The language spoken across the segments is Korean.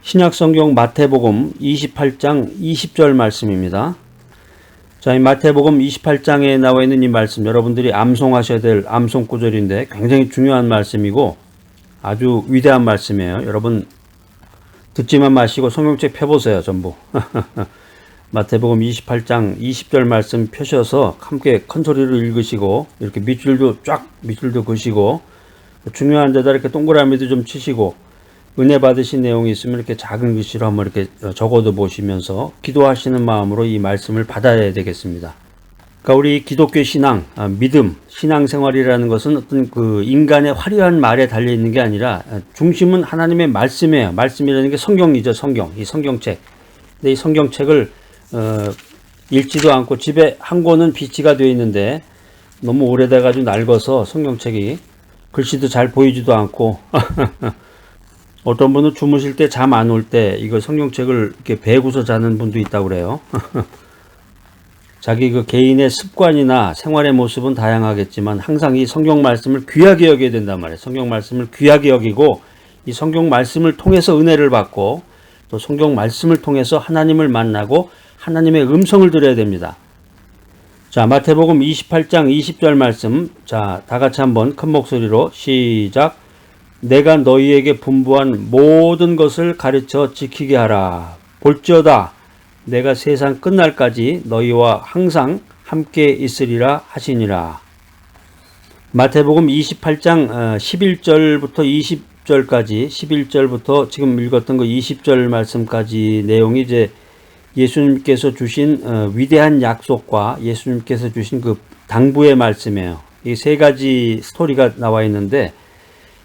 신약성경 마태복음 28장 20절 말씀입니다. 자, 이 마태복음 28장에 나와 있는 이 말씀, 여러분들이 암송하셔야 될 암송 구절인데 굉장히 중요한 말씀이고 아주 위대한 말씀이에요. 여러분 듣지만 마시고 성경책 펴보세요. 전부. 마태복음 28장 20절 말씀 펴셔서 함께 큰 소리로 읽으시고 이렇게 밑줄도 그시고 중요한 데다 이렇게 동그라미도 좀 치시고 은혜 받으신 내용이 있으면 이렇게 작은 글씨로 한번 이렇게 적어도 보시면서 기도하시는 마음으로 이 말씀을 받아야 되겠습니다. 그러니까 우리 기독교 신앙, 믿음, 신앙생활이라는 것은 어떤 그 인간의 화려한 말에 달려 있는 게 아니라 중심은 하나님의 말씀이에요. 말씀이라는 게 성경이죠. 성경, 이 성경책. 근데 이 성경책을 읽지도 않고 집에 한 권은 비치가 되어 있는데 너무 오래돼가지고 낡아서 성경책이 글씨도 잘 보이지도 않고 어떤 분은 주무실 때 잠 안 올 때 이거 성경책을 이렇게 베고서 자는 분도 있다고 그래요. 자기 그 개인의 습관이나 생활의 모습은 다양하겠지만 항상 이 성경 말씀을 귀하게 여겨야 된단 말이에요. 성경 말씀을 귀하게 여기고 이 성경 말씀을 통해서 은혜를 받고 또 성경 말씀을 통해서 하나님을 만나고 하나님의 음성을 들어야 됩니다. 자, 마태복음 28장 20절 말씀. 자, 다 같이 한번 큰 목소리로 시작. 내가 너희에게 분부한 모든 것을 가르쳐 지키게 하라. 볼지어다 내가 세상 끝날까지 너희와 항상 함께 있으리라 하시니라. 마태복음 28장 11절부터 20절까지 11절부터 지금 읽었던 그 20절 말씀까지 내용이 이제 예수님께서 주신 위대한 약속과 예수님께서 주신 그 당부의 말씀이에요. 이 세 가지 스토리가 나와 있는데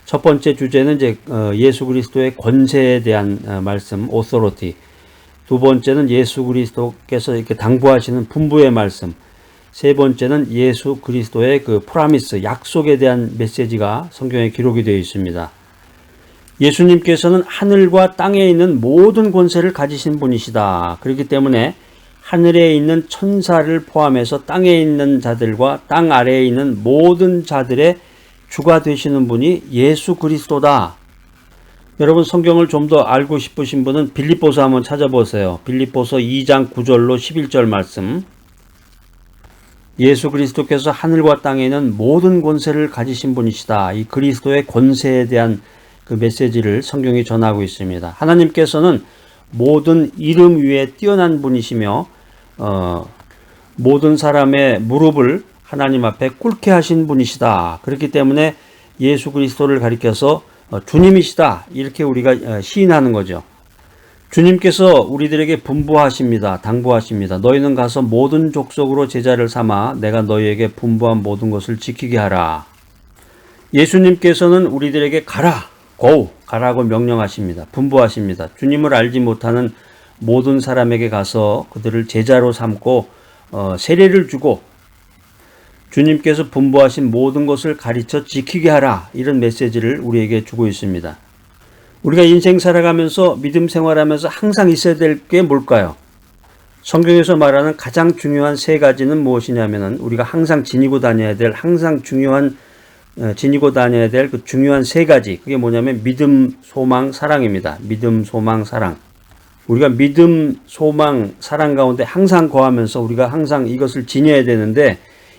첫 번째 주제는 이제 예수 그리스도의 권세에 대한 말씀, authority. 두 번째는 예수 그리스도께서 이렇게 당부하시는 분부의 말씀. 세 번째는 예수 그리스도의 그 프라미스, 약속에 대한 메시지가 성경에 기록이 되어 있습니다. 예수님께서는 하늘과 땅에 있는 모든 권세를 가지신 분이시다. 그렇기 때문에 하늘에 있는 천사를 포함해서 땅에 있는 자들과 땅 아래에 있는 모든 자들의 주가 되시는 분이 예수 그리스도다. 여러분 성경을 좀 더 알고 싶으신 분은 빌립보서 한번 찾아보세요. 빌립보서 2장 9절로 11절 말씀. 예수 그리스도께서 하늘과 땅에 있는 모든 권세를 가지신 분이시다. 이 그리스도의 권세에 대한 그 메시지를 성경이 전하고 있습니다. 하나님께서는 모든 이름 위에 뛰어난 분이시며 모든 사람의 무릎을 하나님 앞에 꿇게 하신 분이시다. 그렇기 때문에 예수 그리스도를 가리켜서 주님이시다. 이렇게 우리가 시인하는 거죠. 주님께서 우리들에게 분부하십니다. 당부하십니다. 너희는 가서 모든 족속으로 제자를 삼아 내가 너희에게 분부한 모든 것을 지키게 하라. 예수님께서는 우리들에게 가라. go. 가라고 명령하십니다. 분부하십니다. 주님을 알지 못하는 모든 사람에게 가서 그들을 제자로 삼고 세례를 주고 주님께서 분부하신 모든 것을 가르쳐 지키게 하라. 이런 메시지를 우리에게 주고 있습니다. 우리가 인생 살아가면서 믿음 생활하면서 항상 있어야 될 게 뭘까요? 성경에서 말하는 가장 중요한 세 가지는 무엇이냐면은 우리가 항상 지니고 다녀야 될 그 중요한 세 가지. 그게 뭐냐면 믿음, 소망, 사랑입니다. 믿음, 소망, 사랑. 우리가 믿음, 소망, 사랑 가운데 항상 거하면서 우리가 항상 이것을 지녀야 되는데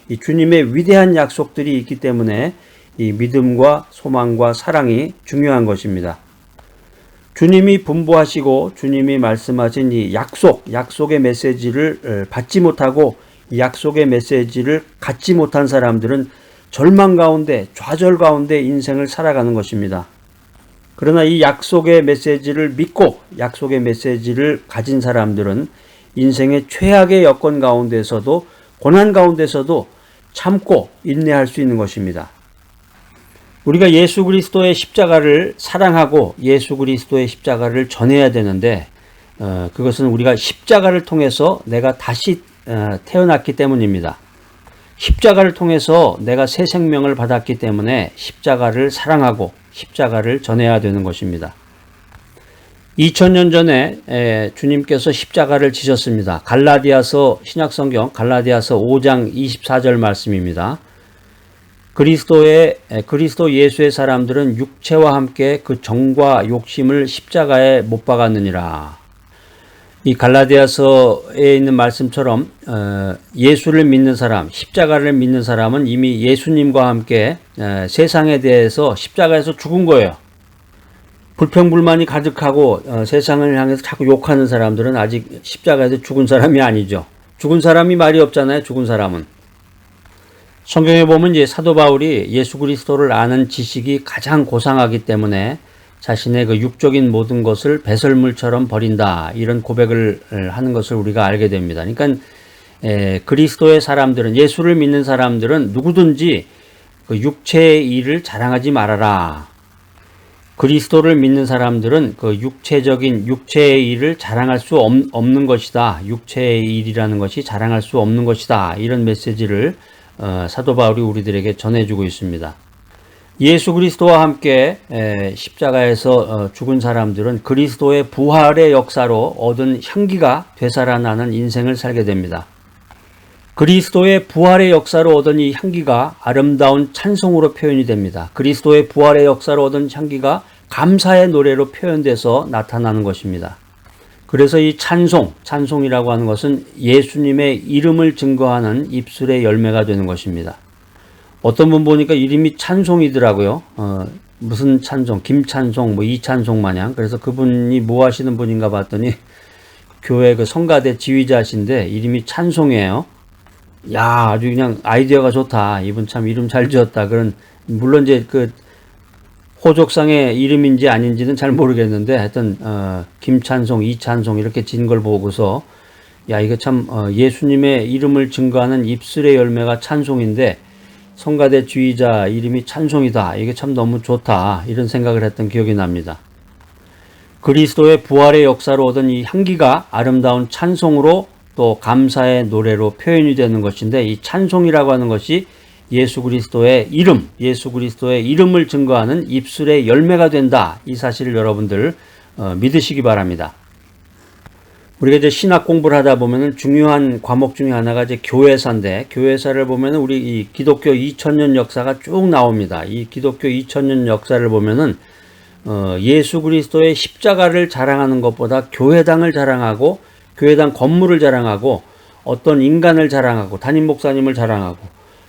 이 주님의 위대한 약속들이 있기 때문에 이 믿음과 소망과 사랑이 중요한 것입니다. 주님이 분부하시고 주님이 말씀하신 이 약속의 메시지를 받지 못하고 이 약속의 메시지를 갖지 못한 사람들은 절망 가운데, 좌절 가운데 인생을 살아가는 것입니다. 그러나 이 약속의 메시지를 믿고 약속의 메시지를 가진 사람들은 인생의 최악의 여건 가운데서도 고난 가운데서도 참고 인내할 수 있는 것입니다. 우리가 예수 그리스도의 십자가를 사랑하고 예수 그리스도의 십자가를 전해야 되는데 그것은 우리가 십자가를 통해서 내가 다시 태어났기 때문입니다. 십자가를 통해서 내가 새 생명을 받았기 때문에 십자가를 사랑하고 십자가를 전해야 되는 것입니다. 2000년 전에 주님께서 십자가를 지셨습니다. 신약성경 갈라디아서 5장 24절 말씀입니다. 그리스도 예수의 사람들은 육체와 함께 그 정과 욕심을 십자가에 못 박았느니라. 이 갈라디아서에 있는 말씀처럼 예수를 믿는 사람, 십자가를 믿는 사람은 이미 예수님과 함께 세상에 대해서 십자가에서 죽은 거예요. 불평불만이 가득하고 세상을 향해서 자꾸 욕하는 사람들은 아직 십자가에서 죽은 사람이 아니죠. 죽은 사람이 말이 없잖아요. 죽은 사람은. 성경에 보면 이제 사도 바울이 예수 그리스도를 아는 지식이 가장 고상하기 때문에 자신의 그 육적인 모든 것을 배설물처럼 버린다, 이런 고백을 하는 것을 우리가 알게 됩니다. 그러니까 그리스도의 사람들은, 예수를 믿는 사람들은 누구든지 그 육체의 일을 자랑하지 말아라. 그리스도를 믿는 사람들은 그 육체의 일을 자랑할 수 없는 것이다. 육체의 일이라는 것이 자랑할 수 없는 것이다. 이런 메시지를 사도 바울이 우리들에게 전해주고 있습니다. 예수 그리스도와 함께 십자가에서 죽은 사람들은 그리스도의 부활의 역사로 얻은 향기가 되살아나는 인생을 살게 됩니다. 그리스도의 부활의 역사로 얻은 이 향기가 아름다운 찬송으로 표현이 됩니다. 그리스도의 부활의 역사로 얻은 향기가 감사의 노래로 표현돼서 나타나는 것입니다. 그래서 이 찬송이라고 하는 것은 예수님의 이름을 증거하는 입술의 열매가 되는 것입니다. 어떤 분 보니까 이름이 찬송이더라고요. 무슨 찬송, 김찬송, 이찬송 마냥. 그래서 그분이 뭐 하시는 분인가 봤더니 교회 그 성가대 지휘자신데 이름이 찬송이에요. 야, 아주 그냥 아이디어가 좋다. 이분 참 이름 잘 지었다. 물론 이제 그 호족상의 이름인지 아닌지는 잘 모르겠는데 하여튼 김찬송, 이찬송 이렇게 진 걸 보고서 야, 이거 참 예수님의 이름을 증거하는 입술의 열매가 찬송인데 성가대 주의자 이름이 찬송이다. 이게 참 너무 좋다. 이런 생각을 했던 기억이 납니다. 그리스도의 부활의 역사로 얻은 이 향기가 아름다운 찬송으로 또 감사의 노래로 표현이 되는 것인데, 이 찬송이라고 하는 것이 예수 그리스도의 이름을 증거하는 입술의 열매가 된다. 이 사실을 여러분들 믿으시기 바랍니다. 우리가 이제 신학 공부를 하다 보면은 중요한 과목 중에 하나가 이제 교회사인데, 교회사를 보면은 우리 이 기독교 2000년 역사가 쭉 나옵니다. 이 기독교 2000년 역사를 보면은 예수 그리스도의 십자가를 자랑하는 것보다 교회당을 자랑하고, 교회당 건물을 자랑하고, 어떤 인간을 자랑하고, 담임 목사님을 자랑하고,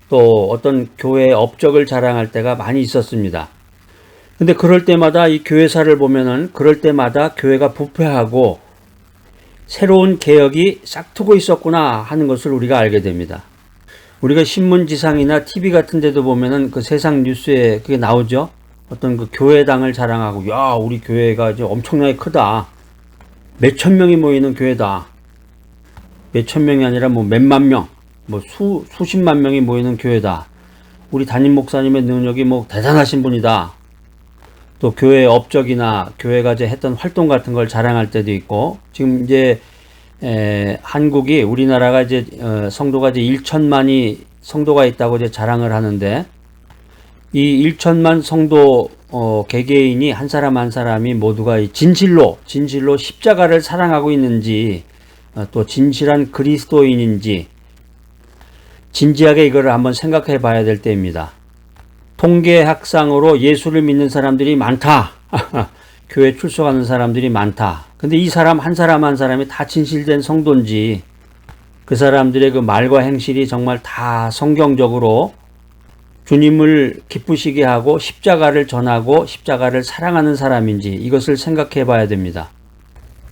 또 어떤 교회의 업적을 자랑할 때가 많이 있었습니다. 근데 그럴 때마다 이 교회사를 보면은 그럴 때마다 교회가 부패하고 새로운 개혁이 싹트고 있었구나 하는 것을 우리가 알게 됩니다. 우리가 신문지상이나 TV 같은 데도 보면은 그 세상 뉴스에 그게 나오죠. 어떤 그 교회당을 자랑하고, 야, 우리 교회가 이제 엄청나게 크다. 몇천 명이 모이는 교회다. 몇천 명이 아니라 뭐 몇만 명, 뭐 수십만 명이 모이는 교회다. 우리 담임 목사님의 능력이 뭐 대단하신 분이다. 또 교회의 업적이나 교회가 이제 했던 활동 같은 걸 자랑할 때도 있고, 지금 이제 한국이, 우리나라가 이제 성도가 이제 1천만이 성도가 있다고 이제 자랑을 하는데, 이 1천만 성도 개개인이 한 사람 한 사람이 모두가 진실로 십자가를 사랑하고 있는지, 또 진실한 그리스도인인지 진지하게 이거를 한번 생각해 봐야 될 때입니다. 통계학상으로 예수를 믿는 사람들이 많다. 교회 출석하는 사람들이 많다. 근데 이 사람 한 사람이 다 진실된 성도인지, 그 사람들의 그 말과 행실이 정말 다 성경적으로 주님을 기쁘시게 하고 십자가를 전하고 십자가를 사랑하는 사람인지, 이것을 생각해 봐야 됩니다.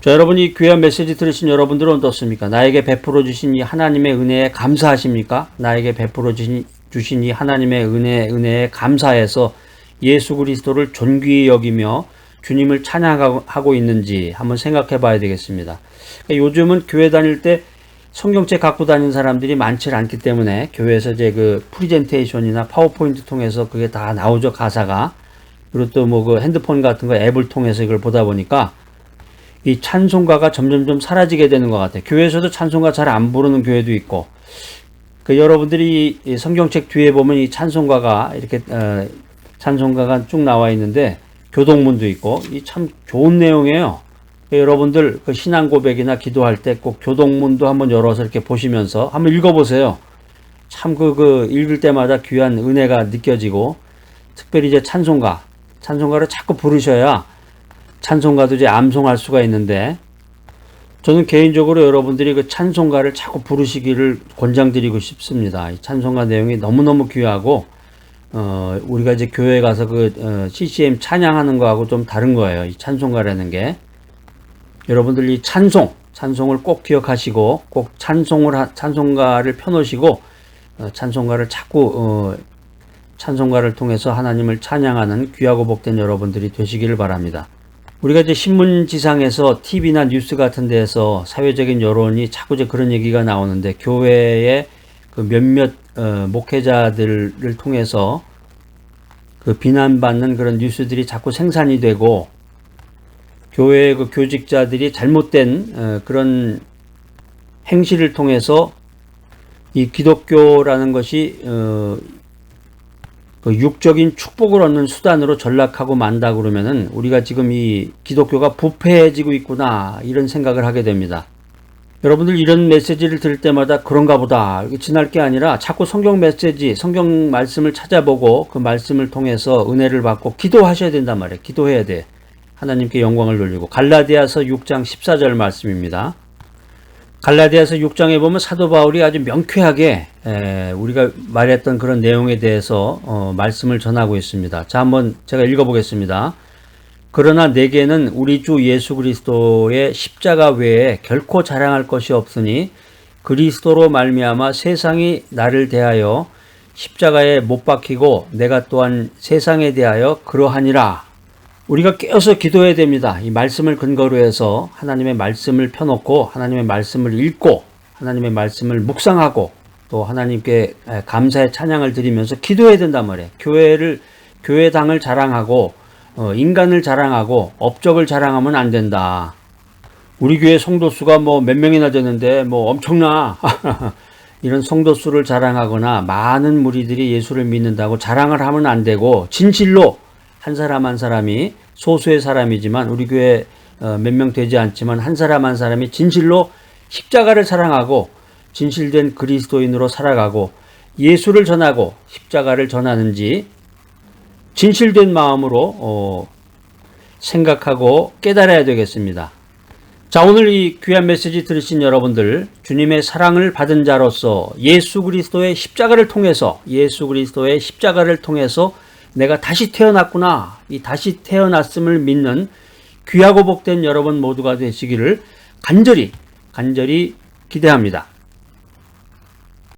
자, 여러분, 이 귀한 메시지 들으신 여러분들은 어떻습니까? 나에게 베풀어 주신 이 하나님의 은혜에 감사하십니까? 나에게 베풀어 주신 이 하나님의 은혜에 감사해서 예수 그리스도를 존귀히 여기며 주님을 찬양하고 있는지 한번 생각해 봐야 되겠습니다. 그러니까 요즘은 교회 다닐 때 성경책 갖고 다니는 사람들이 많지 않기 때문에 교회에서 이제 그 프리젠테이션이나 파워포인트 통해서 그게 다 나오죠, 가사가. 그리고 또 뭐 그 핸드폰 같은 거 앱을 통해서 이걸 보다 보니까 이 찬송가가 점점점 사라지게 되는 것 같아요. 교회에서도 찬송가 잘 안 부르는 교회도 있고, 그 여러분들이 이 성경책 뒤에 보면 이 찬송가가 이렇게 찬송가가 쭉 나와 있는데 교동문도 있고, 이 참 좋은 내용이에요. 여러분들 그 신앙 고백이나 기도할 때 꼭 교동문도 한번 열어서 이렇게 보시면서 한번 읽어보세요. 참 그 읽을 때마다 귀한 은혜가 느껴지고, 특별히 이제 찬송가를 자꾸 부르셔야 찬송가도 이제 암송할 수가 있는데, 저는 개인적으로 여러분들이 그 찬송가를 자꾸 부르시기를 권장드리고 싶습니다. 이 찬송가 내용이 너무너무 귀하고, 우리가 이제 교회에 가서 CCM 찬양하는 거하고 좀 다른 거예요. 이 찬송가라는 게. 여러분들 이 찬송을 꼭 기억하시고, 꼭 찬송가를 펴놓으시고, 찬송가를 자꾸, 찬송가를 통해서 하나님을 찬양하는 귀하고 복된 여러분들이 되시기를 바랍니다. 우리가 이제 신문지상에서 TV나 뉴스 같은 데에서 사회적인 여론이 자꾸 이제 그런 얘기가 나오는데, 교회의 그 몇몇 목회자들을 통해서 그 비난받는 그런 뉴스들이 자꾸 생산이 되고, 교회의 그 교직자들이 잘못된 그런 행실을 통해서 이 기독교라는 것이 그 육적인 축복을 얻는 수단으로 전락하고 만다 그러면은 우리가 지금 이 기독교가 부패해지고 있구나, 이런 생각을 하게 됩니다. 여러분들 이런 메시지를 들을 때마다 그런가 보다, 지날 게 아니라 자꾸 성경 메시지, 성경 말씀을 찾아보고 그 말씀을 통해서 은혜를 받고 기도하셔야 된단 말이에요. 기도해야 돼. 하나님께 영광을 돌리고. 갈라디아서 6장 14절 말씀입니다. 갈라디아서 6장에 보면 사도 바울이 아주 명쾌하게 우리가 말했던 그런 내용에 대해서 말씀을 전하고 있습니다. 자, 한번 제가 읽어보겠습니다. 그러나 내게는 우리 주 예수 그리스도의 십자가 외에 결코 자랑할 것이 없으니 그리스도로 말미암아 세상이 나를 대하여 십자가에 못 박히고 내가 또한 세상에 대하여 그러하니라. 우리가 깨어서 기도해야 됩니다. 이 말씀을 근거로 해서 하나님의 말씀을 펴놓고 하나님의 말씀을 읽고 하나님의 말씀을 묵상하고 또 하나님께 감사의 찬양을 드리면서 기도해야 된단 말이에요. 교회당을 자랑하고 인간을 자랑하고 업적을 자랑하면 안 된다. 우리 교회 성도수가 뭐 몇 명이나 되는데 뭐 엄청나. 이런 성도수를 자랑하거나 많은 무리들이 예수를 믿는다고 자랑을 하면 안 되고, 진실로 한 사람 한 사람이, 소수의 사람이지만 우리 교회 몇 명 되지 않지만 한 사람 한 사람이 진실로 십자가를 사랑하고 진실된 그리스도인으로 살아가고 예수를 전하고 십자가를 전하는지 진실된 마음으로 생각하고 깨달아야 되겠습니다. 자, 오늘 이 귀한 메시지 들으신 여러분들, 주님의 사랑을 받은 자로서 예수 그리스도의 십자가를 통해서 내가 다시 태어났구나, 이 다시 태어났음을 믿는 귀하고 복된 여러분 모두가 되시기를 간절히 기대합니다.